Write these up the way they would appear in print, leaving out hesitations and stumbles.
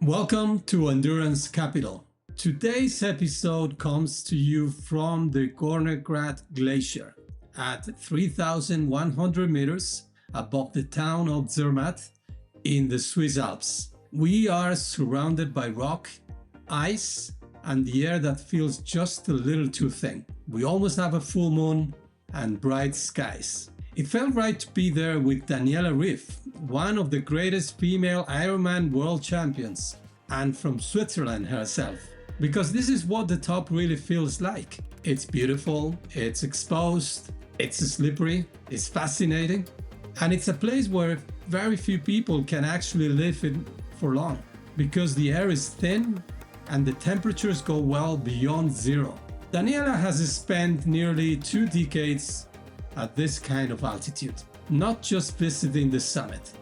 Welcome to Endurance Capital. Today's episode comes to you from the Gornergrat Glacier at 3,100 meters above the town of Zermatt in the Swiss Alps. We are surrounded by rock, ice, and the air that feels just a little too thin. We almost have a full moon and bright skies. It felt right to be there with Daniela Ryf, one of the greatest female Ironman world champions, and from Switzerland herself. Because this is what the top really feels like. It's beautiful, it's exposed, it's slippery, it's fascinating, and it's a place where very few people can actually live in for long, because the air is thin and the temperatures go well beyond zero. Daniela has spent nearly 2 decades at this kind of altitude, not just visiting the summit,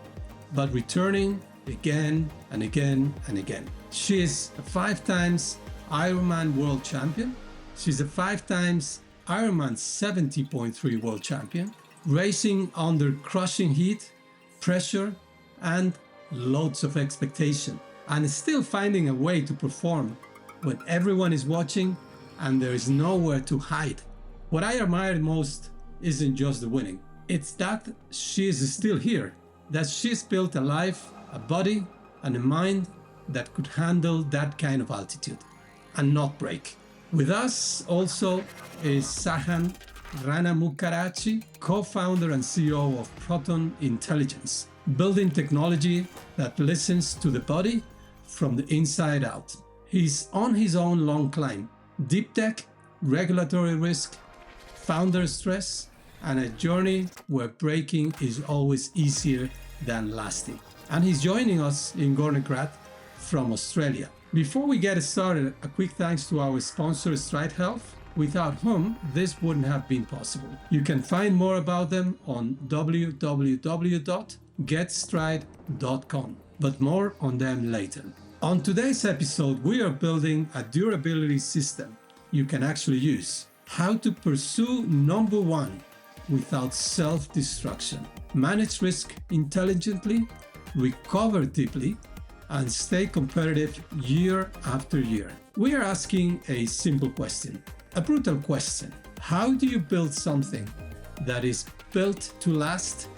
but returning again and again and again. She is a 5 times Ironman world champion. She's a 5 times Ironman 70.3 world champion, racing under crushing heat, pressure, and loads of expectation, and still finding a way to perform when everyone is watching and there is nowhere to hide. What I admire most isn't just the winning, it's that she is still here, that she's built a life, a body, and a mind that could handle that kind of altitude and not break. With us also is Sahan Ranamukarachi, co-founder and CEO of Proton Intelligence, building technology that listens to the body from the inside out. He's on his own long climb, deep tech, regulatory risk, founder stress, and a journey where breaking is always easier than lasting. And he's joining us in Gornergrat from Australia. Before we get started, a quick thanks to our sponsor Stride Health, without whom this wouldn't have been possible. You can find more about them on www.getstride.com, but more on them later. On today's episode, we are building a durability system you can actually use. How to pursue number one without self-destruction, manage risk intelligently, recover deeply, and stay competitive year after year. We are asking a simple question, a brutal question. How do you build something that is built to last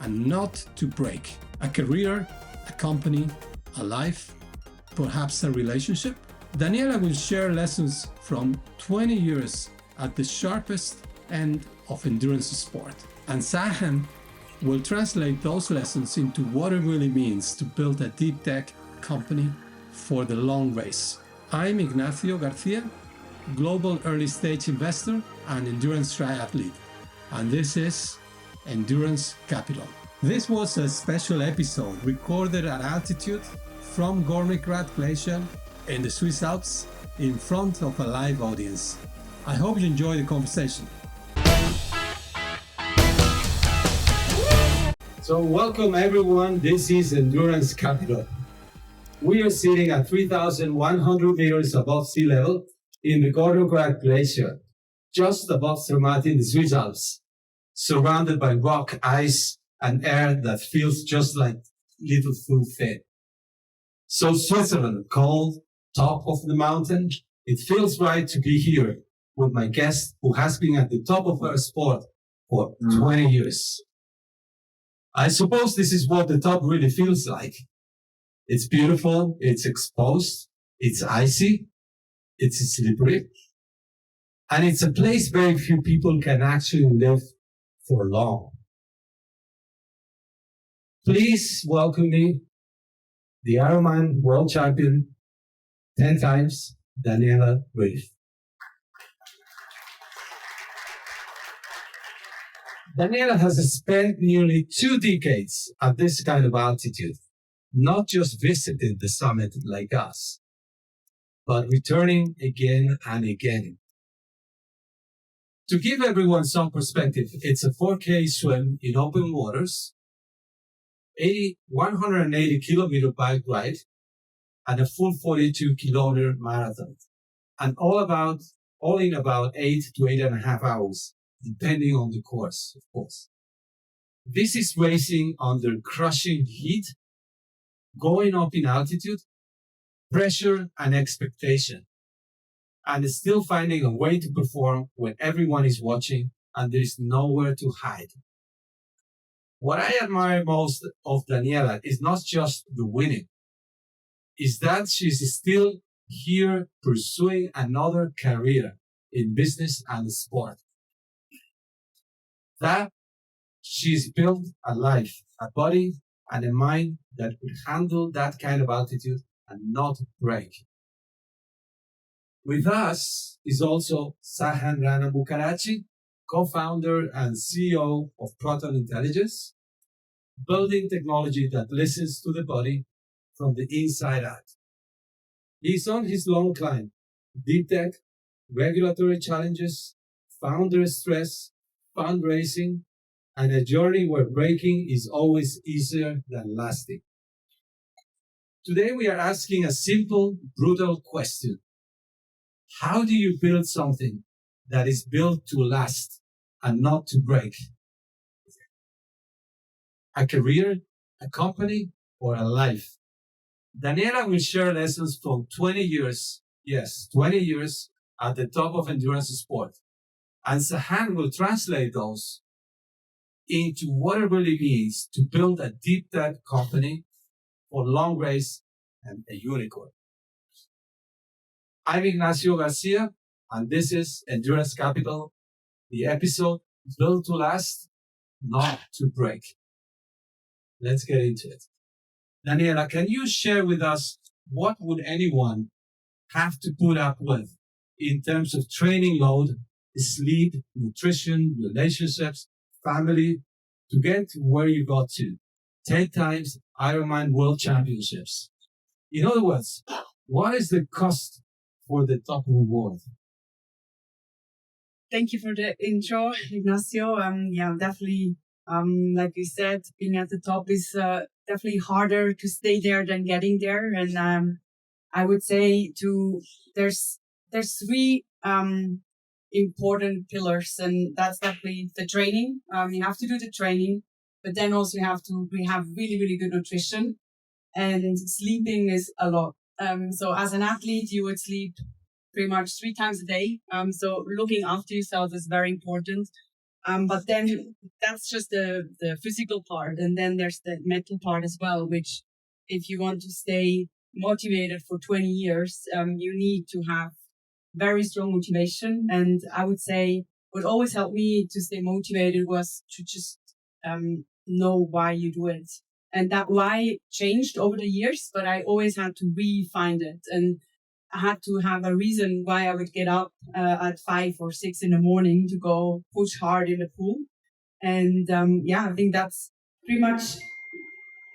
and not to break? A career, a company, a life, perhaps a relationship? Daniela will share lessons from 20 years at the sharpest end of endurance sport. And Sahan will translate those lessons into what it really means to build a deep tech company for the long race. I'm Ignacio Garcia, global early stage investor and endurance triathlete, and this is Endurance Capital. This was a special episode recorded at altitude from Gornergrat Glacier in the Swiss Alps in front of a live audience. I hope you enjoy the conversation. So welcome everyone, this is Endurance Capital. We are sitting at 3,100 meters above sea level in the Gornergrat Glacier, just above Zermatt in the Swiss Alps, surrounded by rock, ice, and air that feels just like little too thin. So Switzerland, cold, top of the mountain, it feels right to be here with my guest who has been at the top of her sport for 20 years. I suppose this is what the top really feels like. It's beautiful, it's exposed, it's icy, it's slippery, and it's a place very few people can actually live for long. Please welcome me, the Ironman world champion, 10 times, Daniela Ryf. Daniela has spent nearly 2 decades at this kind of altitude, not just visiting the summit like us, but returning again and again. To give everyone some perspective, it's a 4K swim in open waters, a 180 kilometer bike ride, and a full 42 kilometer marathon, and all in about 8 to 8.5 hours, depending on the course, of course. This is racing under crushing heat, going up in altitude, pressure and expectation, and still finding a way to perform when everyone is watching and there is nowhere to hide. What I admire most of Daniela is not just the winning, is that she's still here pursuing another career in business and sport. That she's built a life, a body, and a mind that could handle that kind of altitude and not break. With us is also Sahan Rana Bukharachi, co-founder and CEO of Proton Intelligence, building technology that listens to the body from the inside out. He's on his long climb, deep tech, regulatory challenges, founder stress, fundraising, and a journey where breaking is always easier than lasting. Today we are asking a simple, brutal question. How do you build something that is built to last and not to break? A career, a company, or a life? Daniela will share lessons from 20 years, yes, 20 years at the top of endurance sport. And Sahan will translate those into what it really means to build a deep tech company for long race and a unicorn. I'm Ignacio Garcia, and this is Endurance Capital, the episode built to last, not to break. Let's get into it. Daniela, can you share with us what would anyone have to put up with in terms of training load, sleep, nutrition, relationships, family, to get to where you got to? 10 times Ironman World Championships. In other words, what is the cost for the top reward? Thank you for the intro, Ignacio. Definitely, like you said, being at the top is definitely harder to stay there than getting there. And I would say there's three important pillars, and that's definitely the training. You have to do the training, but then also we have really, really good nutrition, and sleeping is a lot. So as an athlete, you would sleep pretty much 3 times a day. So looking after yourself is very important. But then that's just the physical part. And then there's the mental part as well, which if you want to stay motivated for 20 years, you need to have very strong motivation. And I would say what always helped me to stay motivated was to just know why you do it. And that why changed over the years, but I always had to re-find it. And I had to have a reason why I would get up at 5 or 6 in the morning to go push hard in the pool. And I think that's pretty much,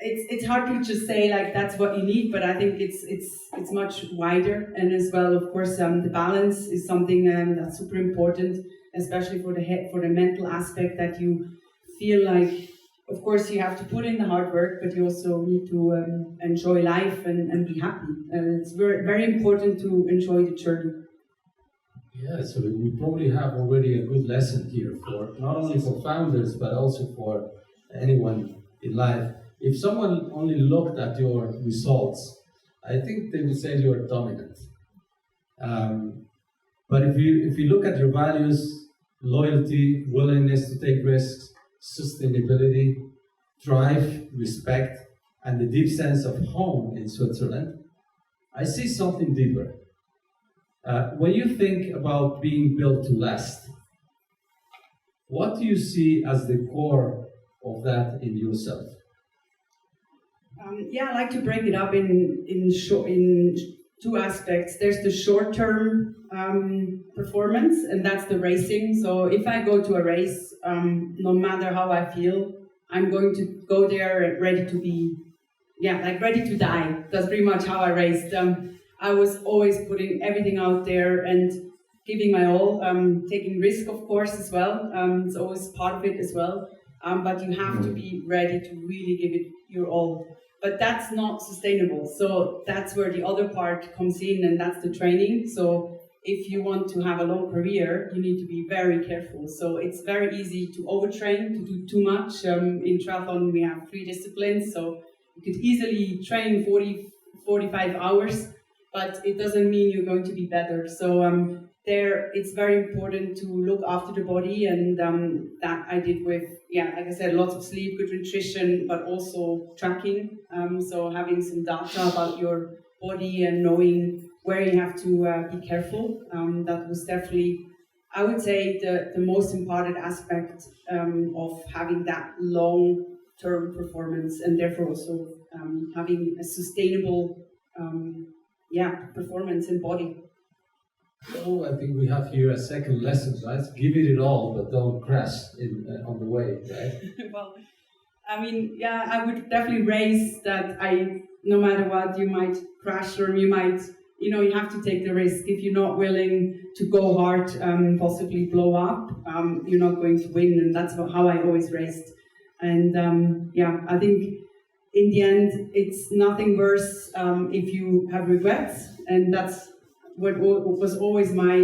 it's hard to just say like that's what you need, but I think it's much wider. And as well, of course, the balance is something that's super important, especially for the mental aspect, that you feel like, of course, you have to put in the hard work, but you also need to enjoy life and be happy. It's very, very important to enjoy the journey. Yeah, so we probably have already a good lesson here for not only for founders, but also for anyone in life. If someone only looked at your results, I think they would say you're dominant. But if you look at your values, loyalty, willingness to take risks, sustainability, drive, respect, and the deep sense of home in Switzerland, I see something deeper. When you think about being built to last, what do you see as the core of that in yourself? I like to break it up in 2 aspects. There's the short-term performance, and that's the racing. So if I go to a race, no matter how I feel, I'm going to go there ready to be, ready to die. That's pretty much how I raced. I was always putting everything out there and giving my all, taking risk, of course, as well. It's always part of it as well. But you have to be ready to really give it your all. But that's not sustainable. So that's where the other part comes in, and that's the training. So if you want to have a long career, you need to be very careful. So it's very easy to overtrain, to do too much. In triathlon, we have 3 disciplines. So you could easily train 45 hours, but it doesn't mean you're going to be better. So there, it's very important to look after the body, and that I did with, like I said, lots of sleep, good nutrition, but also tracking. So having some data about your body and knowing where you have to be careful. That was definitely, I would say, the most important aspect of having that long-term performance, and therefore also having a sustainable performance in body. So I think we have here a second lesson, right? Give it all, but don't crash on the way, right? Well, I mean, I would definitely raise that no matter what, you might crash, or you might, you have to take the risk. If you're not willing to go hard, possibly blow up, you're not going to win. And that's how I always raced. And I think in the end, it's nothing worse if you have regrets. And that's what was always my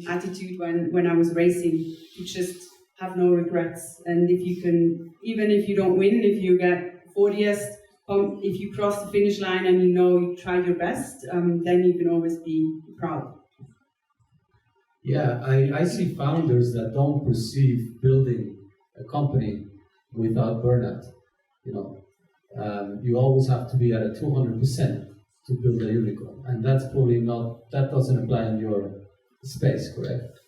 attitude when I was racing, to just have no regrets. And if you can, even if you don't win, if you get 40th, if you cross the finish line and you tried your best, then you can always be proud. Yeah, I see founders that don't perceive building a company without burnout. You always have to be at a 200% to build a unicorn, and that's probably that doesn't apply in your space, correct?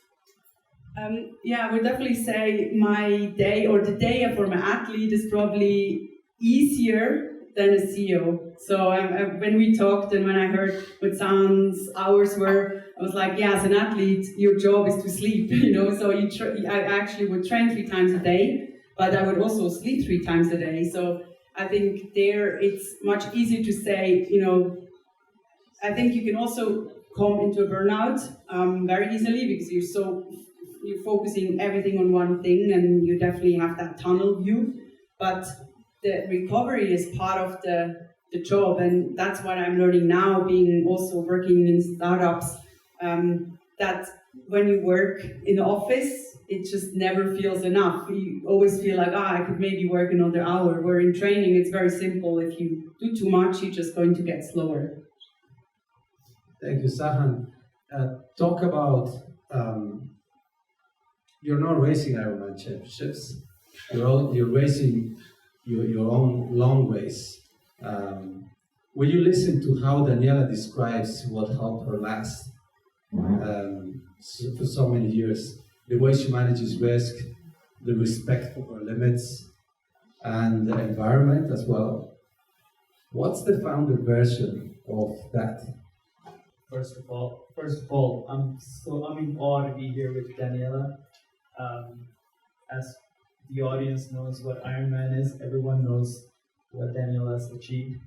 I would definitely say my day, or the day for my athlete, is probably easier than a CEO. So when we talked and when I heard what San's hours were, I was like, as an athlete, your job is to sleep, So I actually would train 3 times a day, but I would also sleep 3 times a day. So I think there it's much easier to say, I think you can also come into a burnout very easily, because you're focusing everything on one thing, and you definitely have that tunnel view. But the recovery is part of the job, and that's what I'm learning now, being also working in startups, that when you work in the office, it just never feels enough. You always feel like, I could maybe work another hour. Where in training, it's very simple. If you do too much, you're just going to get slower. Thank you, Sahan. Talk about, you're not racing Ironman championships. You're racing your own long race. When you listen to how Daniela describes what helped her last for so many years, the way she manages risk, the respect for her limits, and the environment as well, what's the founder version of that? First of all, I'm in awe to be here with Daniela. As the audience knows what Ironman is, everyone knows what Daniela has achieved.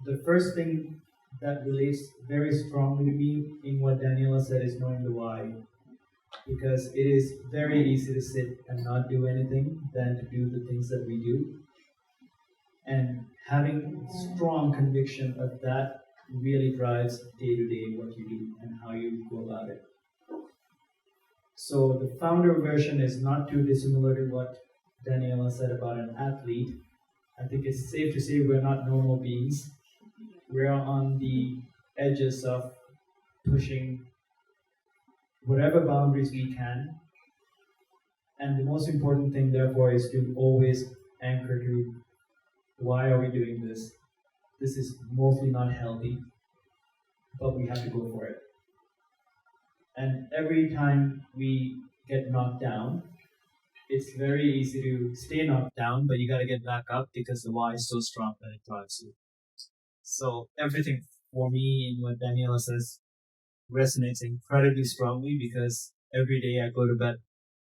The first thing that relates very strongly to me in what Daniela said is knowing the why. Because it is very easy to sit and not do anything than to do the things that we do. And having strong conviction of that really drives day-to-day what you do and how you go about it. So the founder version is not too dissimilar to what Daniela said about an athlete. I think it's safe to say we're not normal beings. We're on the edges of pushing whatever boundaries we can. And the most important thing, therefore, is to always anchor to why are we doing this? This is mostly not healthy, but we have to go for it. And every time we get knocked down, it's very easy to stay knocked down, but you got to get back up because the why is so strong that it drives you. So everything for me in what Daniela says resonates incredibly strongly, because every day I go to bed,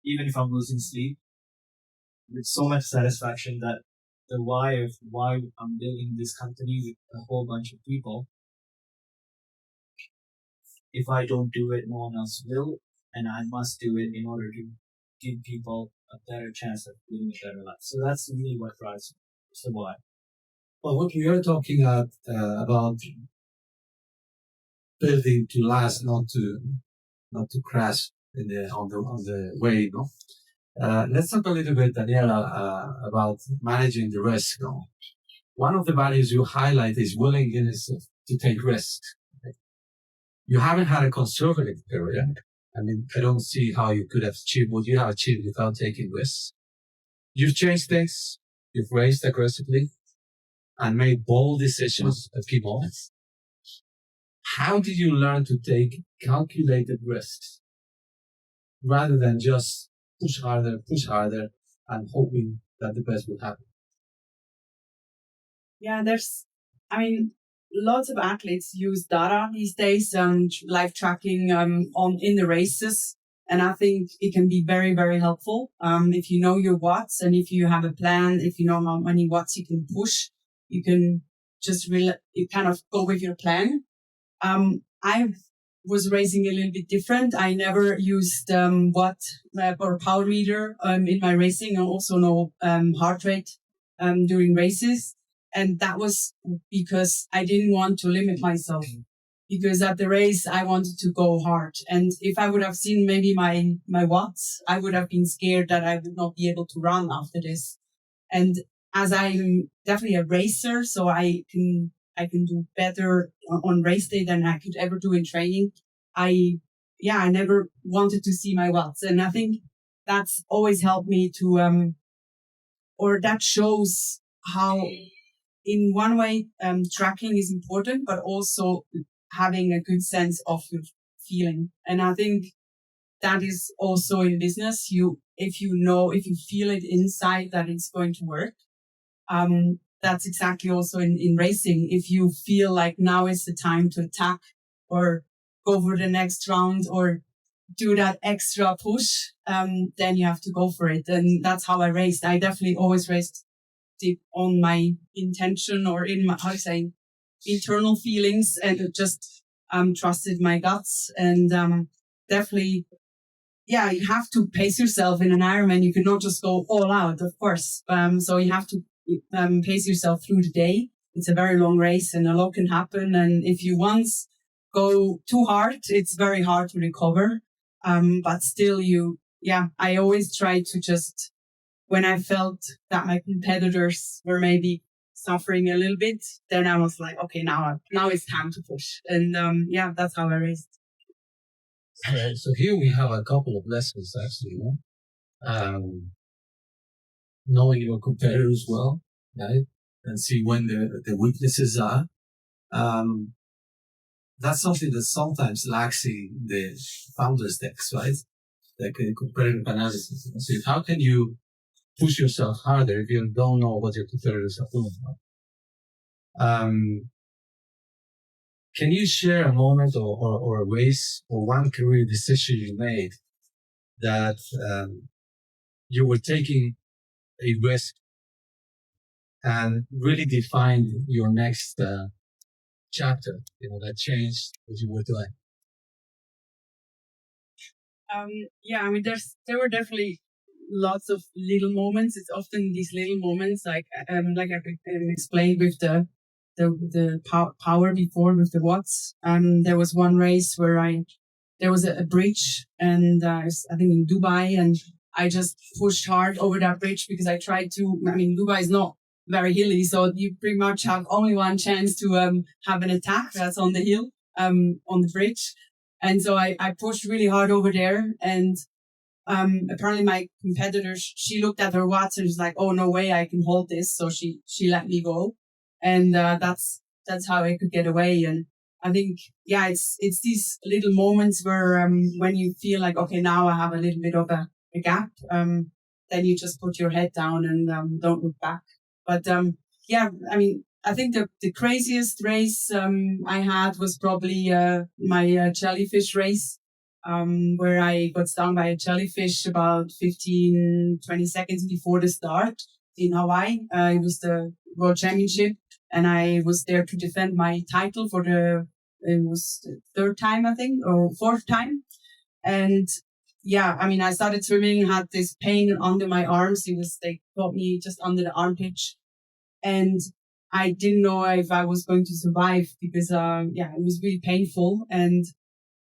even if I'm losing sleep, with so much satisfaction that the why of why I'm building this company with a whole bunch of people, if I don't do it, no one else will, and I must do it in order to give people a better chance of living a better life. So that's really what drives me. So why? Well, what we are talking about building to last, not to crash on the way. No, let's talk a little bit, Daniela, about managing the risk. No, one of the values you highlight is willingness to take risks. You haven't had a conservative period. I mean, I don't see how you could have achieved what you have achieved without taking risks. You've changed things. You've raced aggressively and made bold decisions at key moments. How did you learn to take calculated risks rather than just push harder, and hoping that the best will happen? Yeah, lots of athletes use data these days, live tracking in the races. And I think it can be very, very helpful. If you know your watts and if you have a plan, if you know how many watts you can push, you can just you kind of go with your plan. I was racing a little bit different. I never used watt or power meter in my racing. I also know heart rate during races. And that was because I didn't want to limit myself. Because at the race, I wanted to go hard. And if I would have seen maybe my watts, I would have been scared that I would not be able to run after this. And as I'm definitely a racer, so I can do better on race day than I could ever do in training. I never wanted to see my watts. And I think that's always helped me to, or that shows how in one way, tracking is important, but also having a good sense of your feeling. And I think that is also in business. If you feel it inside that it's going to work, that's exactly also in racing. If you feel like now is the time to attack or go for the next round or do that extra push, then you have to go for it. And that's how I raced. I definitely always raced deep on my intention or in my, internal feelings, and just trusted my guts. And definitely, you have to pace yourself in an Ironman. You cannot just go all out, of course. So you have to pace yourself through the day. It's a very long race and a lot can happen. And if you once go too hard, it's very hard to recover. But still I always try to just, when I felt that my competitors were maybe suffering a little bit, then I was like, okay, now it's time to push. And that's how I raced. All right, so here we have a couple of lessons actually. Knowing your competitors well, right, and see when the weaknesses are. That's something that sometimes lacks in the founders decks, right? Like in competitive analysis. So how can you push yourself harder if you don't know what your competitors are doing? Can you share a moment or a race or one career decision you made that you were taking a risk and really defined your next chapter, that changed what you were doing? There were definitely lots of little moments. It's often these little moments, like I explained with the power before with the watts. There was one race where there was a bridge, and I think in Dubai, and I just pushed hard over that bridge because I tried to. I mean, Dubai is not very hilly, so you pretty much have only one chance to have an attack. That's on the hill, on the bridge. And so I pushed really hard over there, and apparently my competitor, she looked at her watts and was like, "Oh, no way, I can hold this." So she let me go, and that's how I could get away. And I think it's these little moments where when you feel like, okay, now I have a little bit of a gap, then you just put your head down and don't look back. But I think the craziest race I had was probably my jellyfish race, where I got stung by a jellyfish about 15, 20 seconds before the start in Hawaii. It was the World Championship, and I was there to defend my title it was the third time, I think, or fourth time. And I started swimming, had this pain under my arms. They caught me just under the armpit. And I didn't know if I was going to survive because, it was really painful. And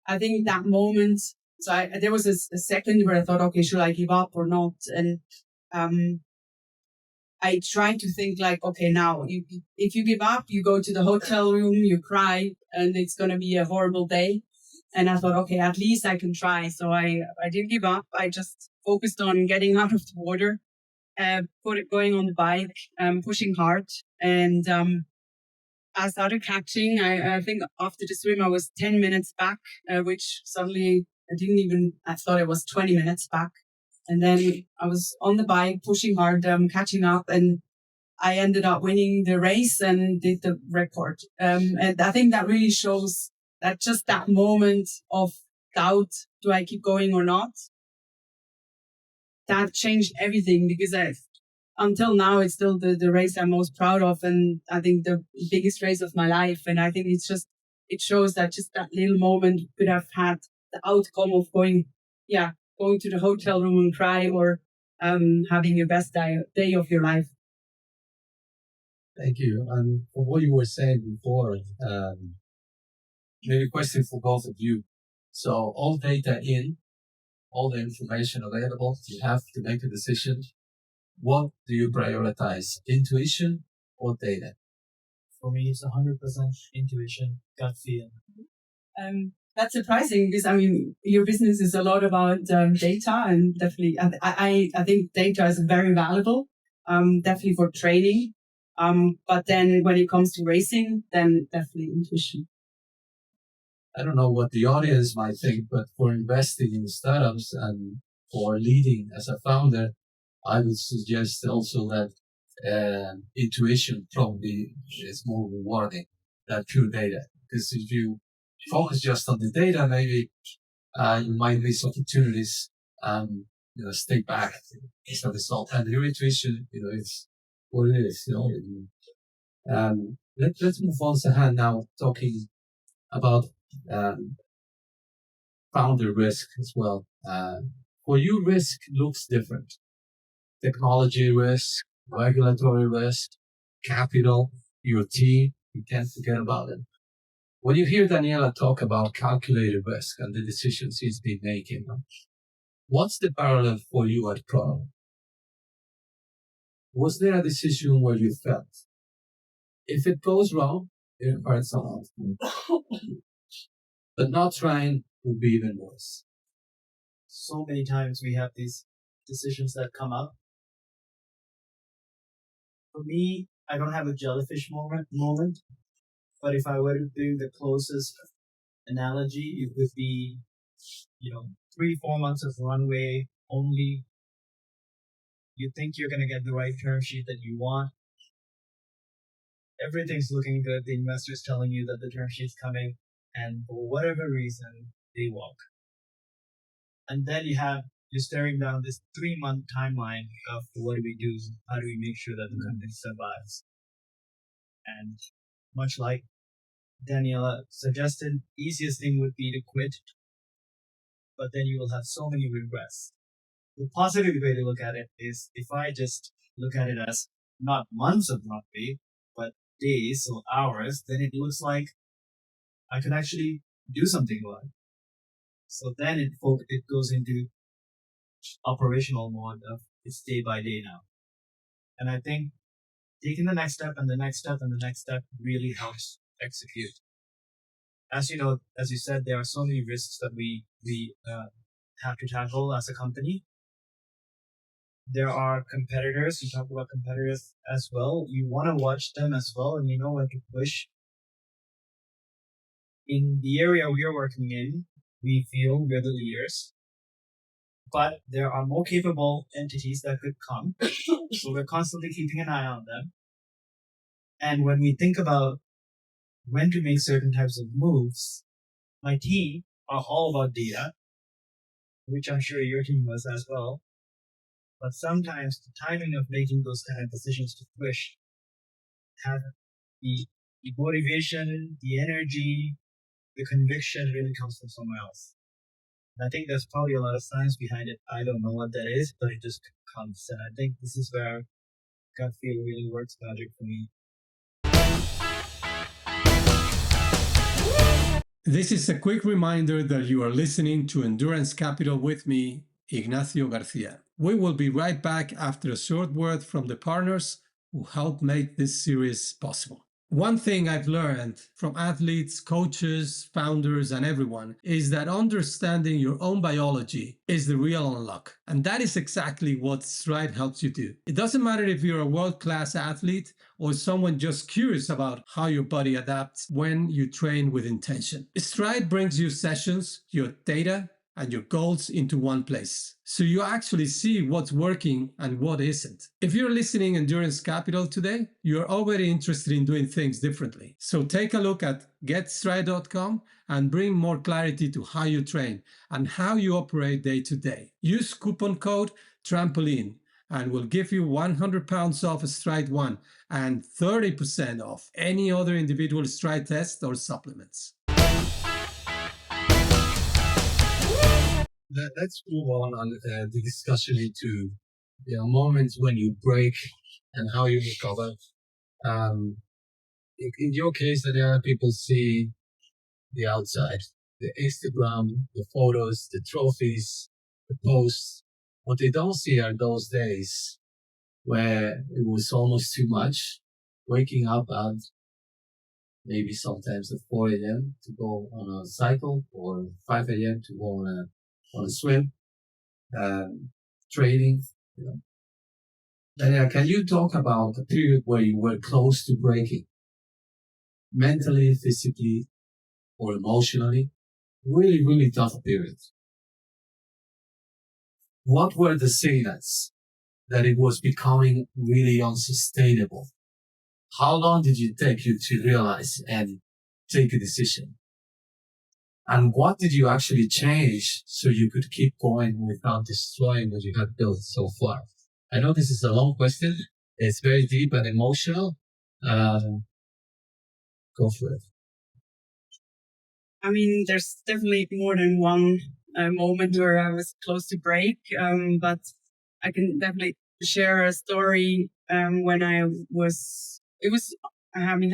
I think that moment, there was a second where I thought, okay, should I give up or not? And I try to think like, okay, now if you give up, you go to the hotel room, you cry, and it's going to be a horrible day. And I thought, okay, at least I can try. So I didn't give up. I just focused on getting out of the water, going on the bike, pushing hard. And I started catching. I think after the swim, I was 10 minutes back, which suddenly I thought it was 20 minutes back. And then I was on the bike, pushing hard, catching up, and I ended up winning the race and did the record. And I think that really shows that just that moment of doubt, do I keep going or not? That changed everything, because until now, it's still the race I'm most proud of, and I think the biggest race of my life. And I think it shows that just that little moment could have had the outcome of going to the hotel room and cry, or having your best day of your life. Thank you. And for what you were saying before, maybe a question for both of you. So all data in, all the information available, you have to make a decision. What do you prioritize, intuition or data? For me, it's 100% intuition, gut feel. That's surprising, because your business is a lot about data, and definitely I think data is very valuable, definitely for training. But then when it comes to racing, then definitely intuition. I don't know what the audience might think, but for investing in startups and for leading as a founder, I would suggest also that intuition probably is more rewarding than pure data. Because if you focus just on the data, maybe you might miss opportunities and stay back as a result. And your intuition, it's what it is. Let's move on, Sahan, now talking about founder risk as well. For you, risk looks different. Technology risk, regulatory risk, capital, your team, you can't forget about it. When you hear Daniela talk about calculated risk and the decisions he's been making, what's the parallel for you at Pro? Was there a decision where you felt, if it goes wrong, it hurts someone, but not trying would be even worse? So many times we have these decisions that come up. For me, I don't have a jellyfish moment, but if I were to do the closest analogy, it would be, 3-4 months of runway only. You think you're going to get the right term sheet that you want. Everything's looking good. The investor's telling you that the term sheet's coming, and for whatever reason, they walk. And then you're staring down this 3-month timeline of what do we do? How do we make sure that the company survives? And much like Daniela suggested, easiest thing would be to quit, but then you will have so many regrets. The positive way to look at it is, if I just look at it as not months of runway, but days or hours, then it looks like I could actually do something about it. So then it goes into operational mode of it's day by day now. And I think taking the next step and the next step and the next step really helps execute. As you know, as you said, there are so many risks that we have to tackle as a company. There are competitors. You talk about competitors as well. You want to watch them as well, and you know when to push. In the area we are working in, we feel we're the leaders, but there are more capable entities that could come. So we're constantly keeping an eye on them. And when we think about when to make certain types of moves, my team are all about data, which I'm sure your team was as well. But sometimes the timing of making those kind of decisions to push, have the motivation, the energy, the conviction really comes from somewhere else. And I think there's probably a lot of science behind it. I don't know what that is, but it just comes. And I think this is where gut feel really works magic for me. This is a quick reminder that you are listening to Endurance Capital with me, Ignacio Garcia. We will be right back after a short word from the partners who helped make this series possible. One thing I've learned from athletes, coaches, founders, and everyone is that understanding your own biology is the real unlock. And that is exactly what Stride helps you do. It doesn't matter if you're a world-class athlete or someone just curious about how your body adapts when you train with intention. Stride brings you sessions, your data, and your goals into one place. So you actually see what's working and what isn't. If you're listening Endurance Capital today, you're already interested in doing things differently. So take a look at getstride.com and bring more clarity to how you train and how you operate day to day. Use coupon code Trampoline and we'll give you £100 off Stride 1 and 30% off any other individual Stride test or supplements. Let's move on the discussion into moments when you break and how you recover. In your case, Daniela, people see the outside, the Instagram, the photos, the trophies, the posts. What they don't see are those days where it was almost too much, waking up at maybe sometimes at 4 a.m. to go on a cycle or 5 a.m. to go on a swim, training. Daniela, can you talk about a period where you were close to breaking, mentally, physically, or emotionally? Really, really tough period. What were the signals that it was becoming really unsustainable? How long did it take you to realize and take a decision? And what did you actually change so you could keep going without destroying what you had built so far? I know this is a long question. It's very deep and emotional. Go for it. I mean, there's definitely more than one moment where I was close to break, but I can definitely share a story when I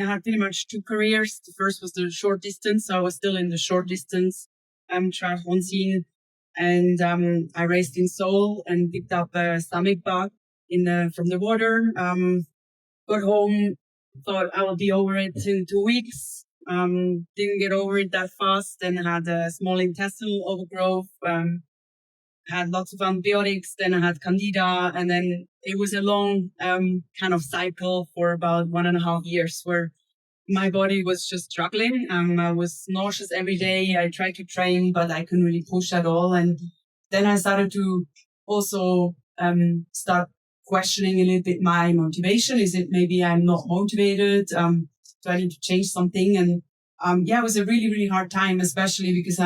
had pretty much two careers. The first was the short distance. So I was still in the short distance triathlon scene. And I raced in Seoul and picked up a stomach bug from the water. Got home, thought I will be over it in 2 weeks. Didn't get over it that fast. Then I had a small intestinal overgrowth. Had lots of antibiotics. Then I had candida, and then it was a long kind of cycle for about 1.5 years where my body was just struggling. I was nauseous every day. I tried to train, but I couldn't really push at all. And then I started to also start questioning a little bit my motivation. Is it maybe I'm not motivated? Do I need to change something? And it was a really, really hard time, especially because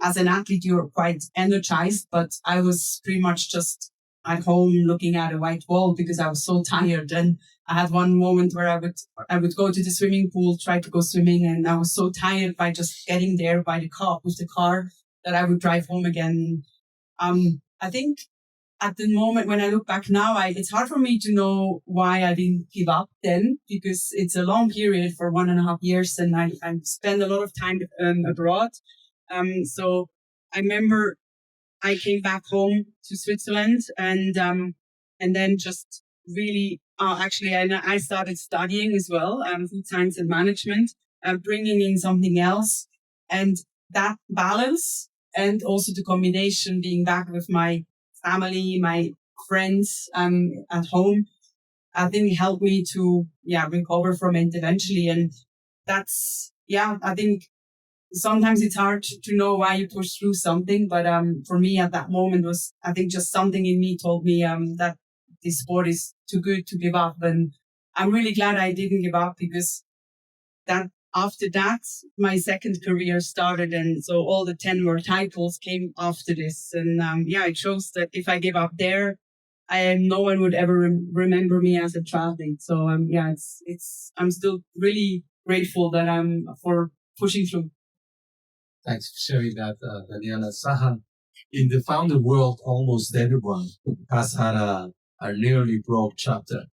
as an athlete, you're quite energized, but I was pretty much just at home looking at a white wall because I was so tired. And I had one moment where I would go to the swimming pool, try to go swimming, and I was so tired by just getting there by the car with the car that I would drive home again. I think at the moment when I look back now, it's hard for me to know why I didn't give up then, because it's a long period for 1.5 years, and I spent a lot of time abroad. So I remember I came back home to Switzerland, and then just really I started studying as well, food science and management, bringing in something else, and that balance and also the combination being back with my family, my friends at home, I think helped me to recover from it eventually. And that's I think sometimes it's hard to know why you push through something, but for me at that moment was, I think, just something in me told me that this sport is too good to give up. And I'm really glad I didn't give up, because that after that my second career started, and so all the 10 more titles came after this. And it shows that if I give up there, no one would ever remember me as a triathlete. So I'm still really grateful that I'm for pushing through. Thanks for sharing that, Daniela. Sahan, in the founder world, almost everyone has had a nearly broke chapter.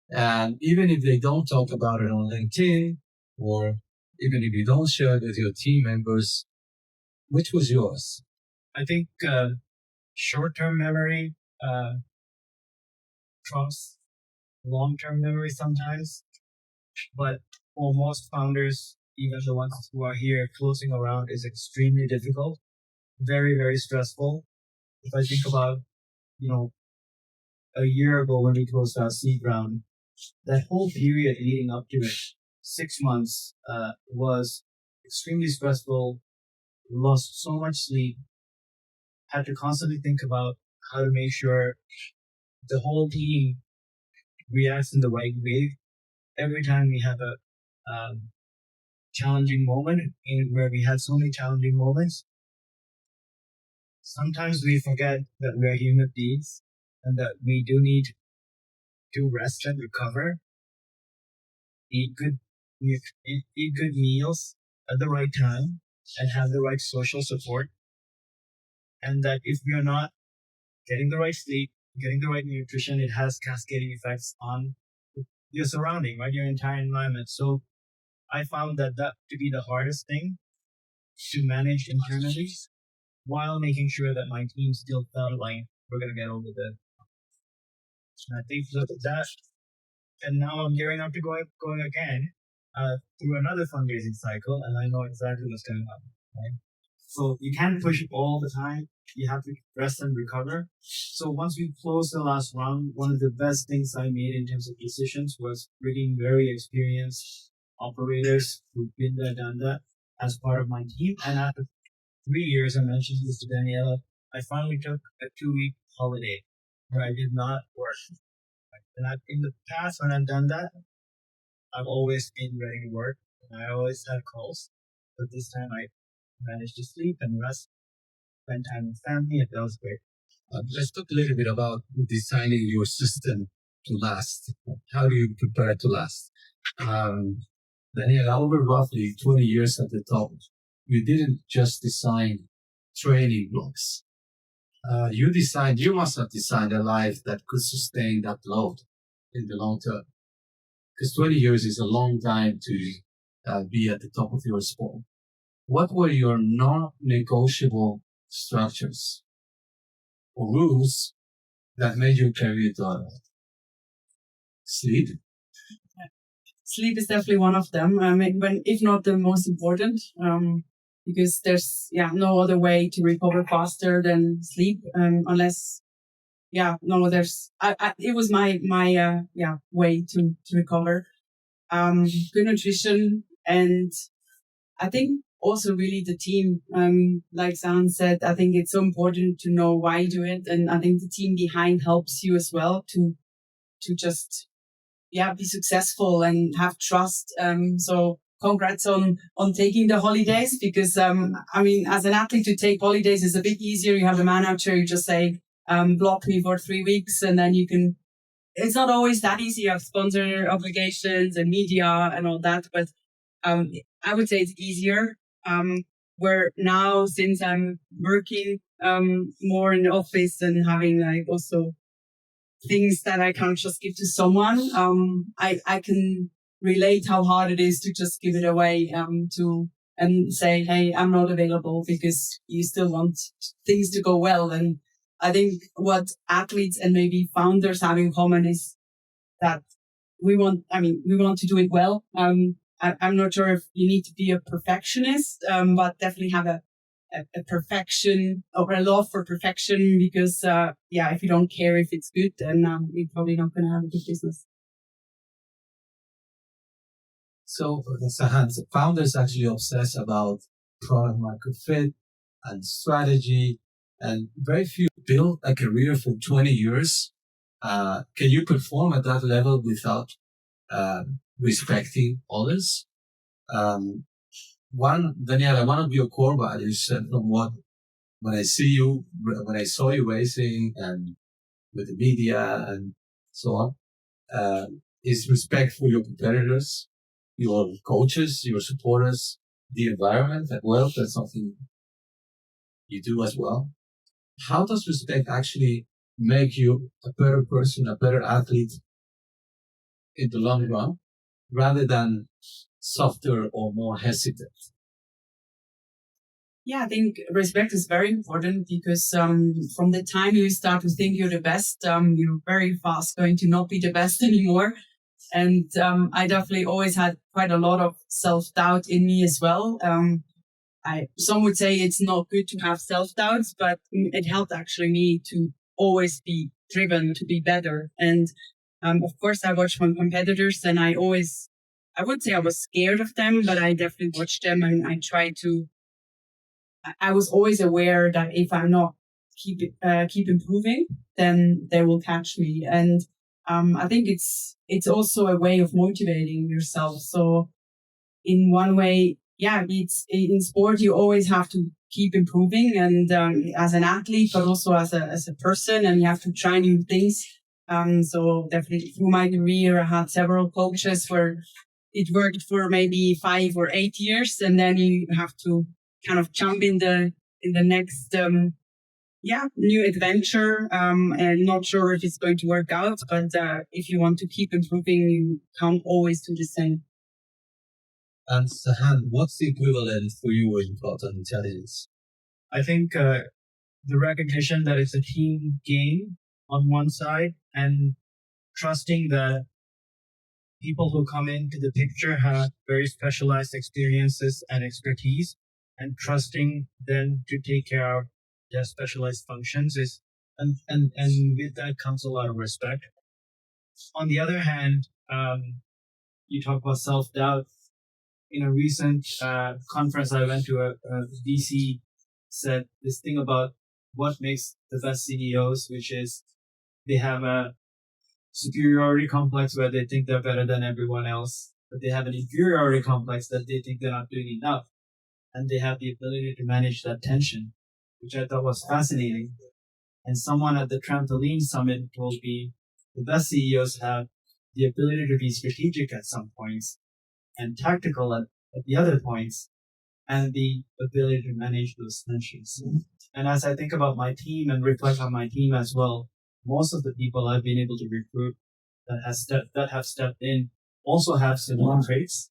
And even if they don't talk about it on LinkedIn, or even if you don't share it with your team members, which was yours? I think short-term memory, trumps long-term memory sometimes. But for most founders, even the ones who are here, closing a round is extremely difficult, very, very stressful. If I think about, you know, a year ago when we closed our seed round, that whole period leading up to it, 6 months, was extremely stressful, lost so much sleep, had to constantly think about how to make sure the whole team reacts in the right way every time we have a challenging moment, in where we had so many challenging moments. Sometimes we forget that we are human beings and that we do need to rest and recover, eat good, eat good meals at the right time, and have the right social support. And that if we are not getting the right sleep, getting the right nutrition, it has cascading effects on your surrounding, right? Your entire environment. So I found that to be the hardest thing to manage internally, while making sure that my team still felt like we're gonna get over the. And I think that, and now I'm gearing up to going again through another fundraising cycle, and I know exactly what's going on. Right? So you can't push all the time. You have to rest and recover. So once we closed the last round, one of the best things I made in terms of decisions was bringing very experienced operators who've been there, done that as part of my team. And after 3 years, I mentioned this to Daniela, I finally took a 2-week holiday where I did not work. And in the past, when I've done that, I've always been ready to work and I always had calls. But this time I managed to sleep and rest, spend time with family, and that was great. Let's talk a little bit about designing your system to last. How do you prepare to last? Daniela, over roughly 20 years at the top, you didn't just design training blocks. You must have designed a life that could sustain that load in the long term. Because 20 years is a long time to be at the top of your sport. What were your non-negotiable structures or rules that made your career to sleep? Sleep is definitely one of them. If not the most important, because there's no other way to recover faster than sleep, unless it was my way to recover. Good nutrition, and I think also really the team. Like Zan said, I think it's so important to know why you do it, and I think the team behind helps you as well to just be successful and have trust. So congrats on taking the holidays, because as an athlete, to take holidays is a bit easier. You have a manager, you just say, block me for 3 weeks, and then you can. It's not always that easy. You have sponsor obligations and media and all that, but I would say it's easier. Where now, since I'm working more in the office and having like also things that I can't just give to someone, I can relate how hard it is to just give it away and say, hey, I'm not available, because you still want things to go well. And I think what athletes and maybe founders have in common is that we want to do it well. I'm not sure if you need to be a perfectionist, but definitely have a perfection or a love for perfection, because if you don't care if it's good, then you're probably not going to have a good business. So, Sahan, founders actually obsess about product market fit and strategy, and very few build a career for 20 years. Can you perform at that level without respecting others? Daniela, one of your core values, from when I saw you racing and with the media and so on, is respect for your competitors, your coaches, your supporters, the environment as well. That's something you do as well. How does respect actually make you a better person, a better athlete in the long run, rather than softer or more hesitant? Yeah, I think respect is very important because from the time you start to think you're the best, you're very fast going to not be the best anymore. And I definitely always had quite a lot of self-doubt in me as well. Some would say it's not good to have self-doubts, but it helped actually me to always be driven to be better. And of course, I watched my competitors, and I would say I was scared of them, but I definitely watched them, and I was always aware that if I'm not keep improving, then they will catch me. And I think it's also a way of motivating yourself. So in one way, yeah, it's in sport you always have to keep improving, and as an athlete, but also as a person, and you have to try new things. So definitely through my career, I had several coaches where it worked for maybe 5 or 8 years, and then you have to kind of jump in the next new adventure, and not sure if it's going to work out, but if you want to keep improving, you can't always do the same. And Sahan, what's the equivalent for you in Proton Intelligence? I think the recognition that it's a team game on one side, and trusting that people who come into the picture have very specialized experiences and expertise, and trusting them to take care of their specialized functions and with that comes a lot of respect. On the other hand, you talk about self-doubt. In a recent conference I went to, a VC said this thing about what makes the best CEOs, which is they have a superiority complex where they think they're better than everyone else, but they have an inferiority complex that they think they're not doing enough. And they have the ability to manage that tension, which I thought was fascinating. And someone at the Trampoline Summit told me the best CEOs have the ability to be strategic at some points and tactical at the other points, and the ability to manage those tensions. And as I think about my team and reflect on my team as well, most of the people I've been able to recruit that have stepped in also have similar traits,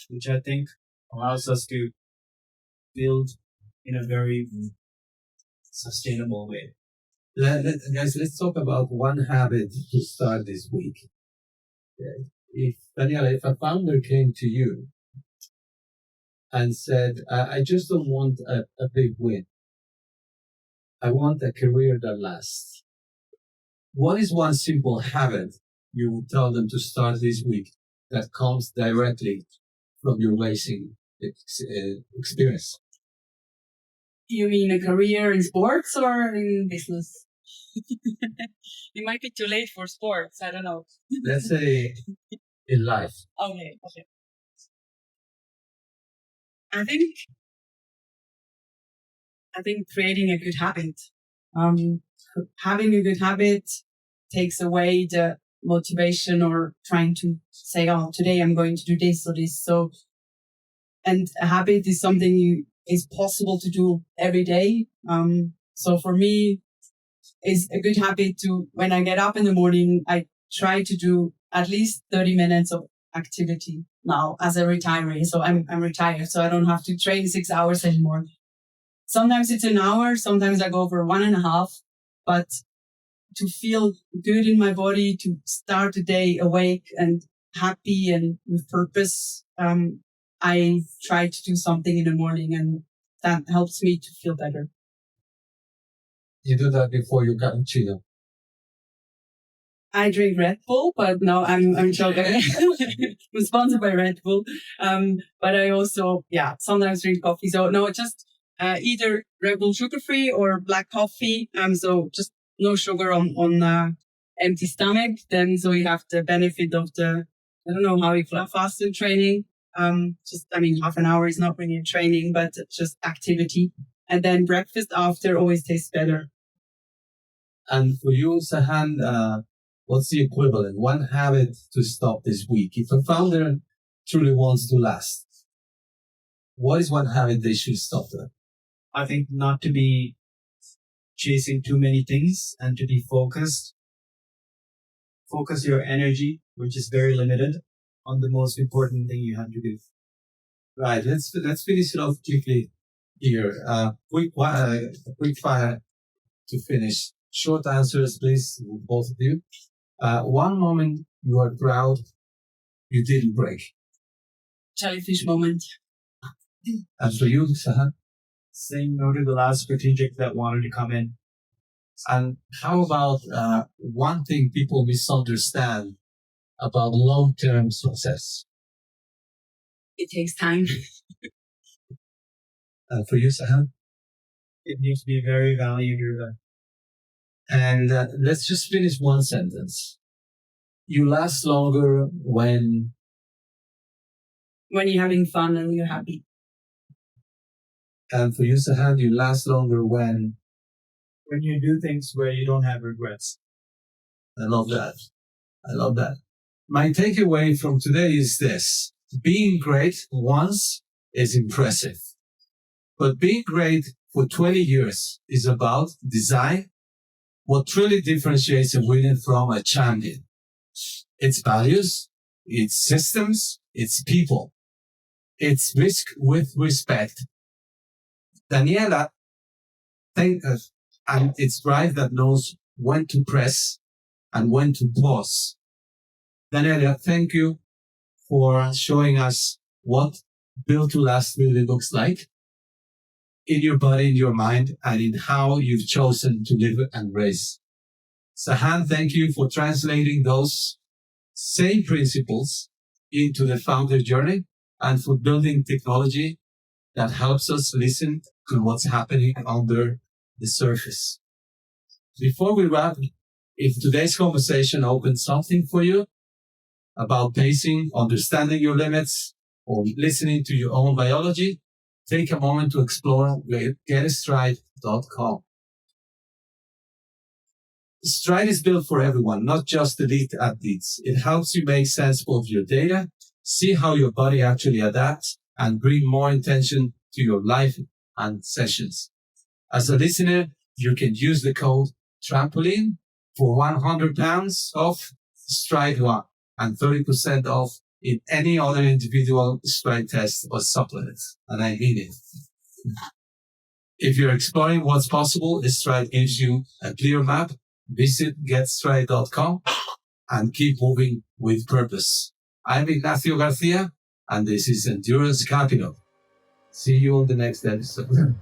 which I think allows us to build in a very sustainable way. Guys, let's talk about one habit to start this week. Okay. If Daniela, if a founder came to you and said, I just don't want a big win, I want a career that lasts, what is one simple habit you would tell them to start this week that comes directly from your racing experience? You mean a career in sports or in business? It might be too late for sports. I don't know. Let's say in life. Okay. I think creating a good habit. Having a good habit takes away the motivation or trying to say, oh, today I'm going to do this or this. So, and a habit is something is possible to do every day. So for me, it's a good habit to, when I get up in the morning, I try to do at least 30 minutes of activity now as a retiree. So I'm retired, so I don't have to train 6 hours anymore. Sometimes it's an hour, sometimes I go for 1.5, but to feel good in my body, to start the day awake and happy and with purpose, I try to do something in the morning, and that helps me to feel better. You do that before you cappuccino? I drink Red Bull, but no, I'm joking. I'm sponsored by Red Bull. But I also, sometimes drink coffee. So no, just either Red Bull sugar-free or black coffee. So just no sugar on empty stomach. Then so you have the benefit of the, I don't know how you fast in training. Half an hour is not really training, but just activity. And then breakfast after always tastes better. And for you, Sahan, what's the equivalent? One habit to stop this week. If a founder truly wants to last, what is one habit they should stop then? I think not to be chasing too many things and to be focused. Focus your energy, which is very limited, on the most important thing you have to do. Right. Let's finish it off quickly. here. Quick fire to finish. Short answers, please, both of you. One moment you are proud you didn't break. Jellyfish moment. And for you, Sahan? Saying no to the last strategic that wanted to come in. And how about one thing people misunderstand about long-term success? It takes time. And for you, Sahan? It needs to be very value driven. And let's just finish one sentence. You last longer when When you're having fun and you're happy. and for you, Sahan, you last longer when When you do things where you don't have regrets. I love that. I love that. My takeaway from today is this. Being great once is impressive. But being great for 20 years is about design. What truly differentiates a winner from a champion? It's values, it's systems, it's people. It's risk with respect. Daniela, and it's drive that knows when to press and when to pause. Daniela, thank you for showing us what Built to Last really looks like in your body, in your mind, and in how you've chosen to live and race. Sahan, thank you for translating those same principles into the founder journey and for building technology that helps us listen to what's happening under the surface. Before we wrap, if today's conversation opens something for you about pacing, understanding your limits, or listening to your own biology, take a moment to explore getstride.com. Stride is built for everyone, not just elite athletes. It helps you make sense of your data, see how your body actually adapts, and bring more intention to your life and sessions. As a listener, you can use the code Trampoline for £100 off Stride One and 30% off in any other individual Stride test or supplement. And I mean it. If you're exploring what's possible, Stride gives you a clear map. Visit getstride.com and keep moving with purpose. I'm Ignacio Garcia, and this is Endurance Capital. See you on the next episode.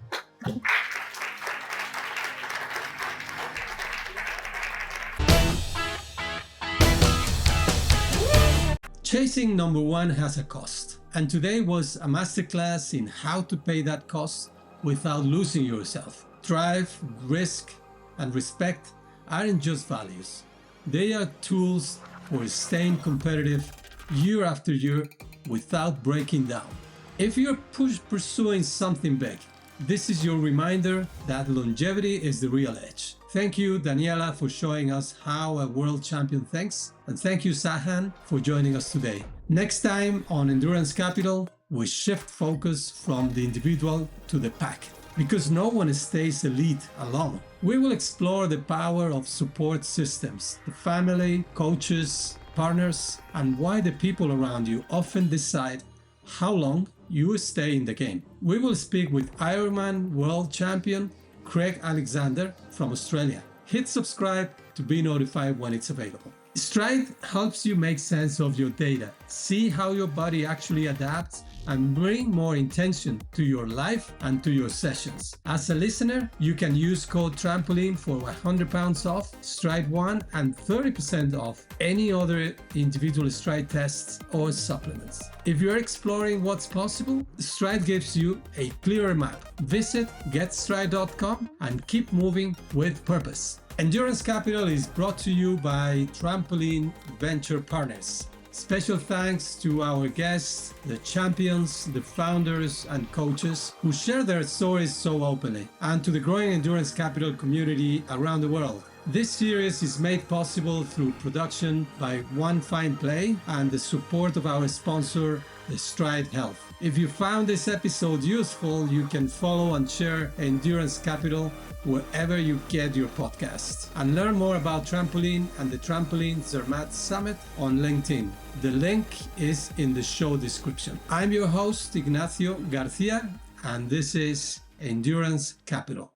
Chasing number one has a cost, and today was a masterclass in how to pay that cost without losing yourself. Drive, risk, and respect aren't just values. They are tools for staying competitive year after year without breaking down. If you're pursuing something big, this is your reminder that longevity is the real edge. Thank you, Daniela, for showing us how a world champion thinks. And thank you, Sahan, for joining us today. Next time on Endurance Capital, we shift focus from the individual to the pack. Because no one stays elite alone. We will explore the power of support systems, the family, coaches, partners, and why the people around you often decide how long you stay in the game. We will speak with IRONMAN world champion Craig Alexander from Australia. Hit subscribe to be notified when it's available. Stride helps you make sense of your data, see how your body actually adapts, and bring more intention to your life and to your sessions. As a listener, you can use code Trampoline for £100 off Stride One and 30% off any other individual Stride tests or supplements. If you're exploring what's possible, Stride gives you a clearer map. Visit getstride.com and keep moving with purpose. Endurance Capital is brought to you by Trampoline Venture Partners. Special thanks to our guests, the champions, the founders and coaches who share their stories so openly, and to the growing Endurance Capital community around the world. This series is made possible through production by One Fine Play and the support of our sponsor, the Stride Health. If you found this episode useful, you can follow and share Endurance Capital wherever you get your podcasts, and learn more about Trampoline and the Trampoline Zermatt Summit on LinkedIn. The link is in the show description. I'm your host, Ignacio Garcia, and this is endurance capital.